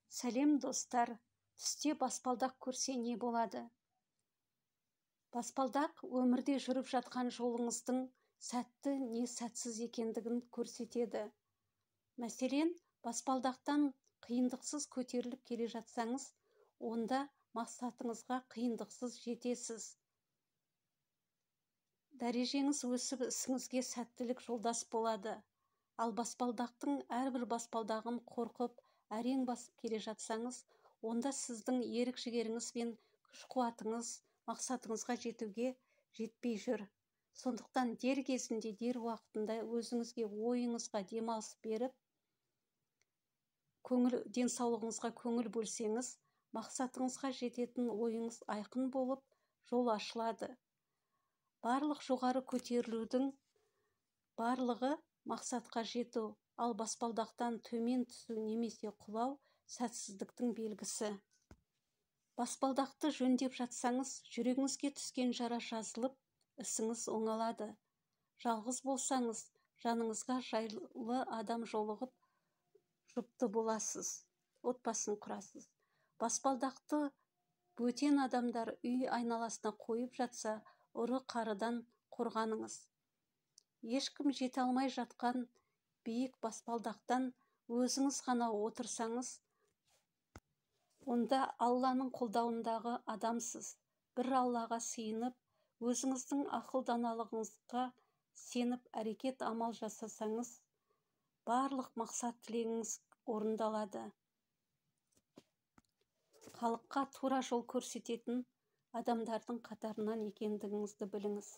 Сәлем достар, түсте баспалдақ көрсе не болады? Баспалдақ өмірде жүріп жатқан жолыңыздың сәтті не сәтсіз екендігін көрсетеді. Мәселен, баспалдақтан қиындықсыз көтеріліп келе жатсаңыз, онда мақсатыңызға қиындықсыз жетесіз. Дәрежеңіз өсіп, ісіңізге сәттілік жолдас болады. Ал баспалдақтың әрбір баспалдағын қорқып, әрең басып келе жатсаңыз, онда сіздің ерік-жігеріңіз бен күш-қуатыңыз мақсатыңызға жетуге жетпей жүр. Сондықтан дер кезінде, дер уақытында өзіңізге, ойыңызға демалыс беріп, денсаулығыңызға көңіл бөлсеңіз, мақсатыңызға жететін ойыңыз айқын болып, жол ашылады. Барлық жоғары көтерілудің барлығы мақсатқа жету, ал баспалдақтан төмен түсу немесе құлау сәтсіздіктің белгісі. Баспалдақты жөндеп жатсаңыз, жүрегіңізге түскен жара жазылып, ісіңіз оңалады. Жалғыз болсаңыз, жаныңызға жайлы адам жолығып, жұпты боласыз, отбасын құрасыз. Баспалдақты бөтен адамдар үй айналасына қойып жатса, ұры-қарыдан қорғаныңыз. Ешкім жете алмай жатқан биік баспалдақтан өзіңіз ғана отырсаңыз, онда Алланың қолдауындағы адамсыз. Бір Аллаға сыйынып, өзіңіздің ақыл-даналығыңызға сеніп әрекет амал жасасаңыз, барлық мақсат тілегіңіз орындалады. Халыққа тура жол көрсететін адамдардың қатарынан екендігіңізді біліңіз.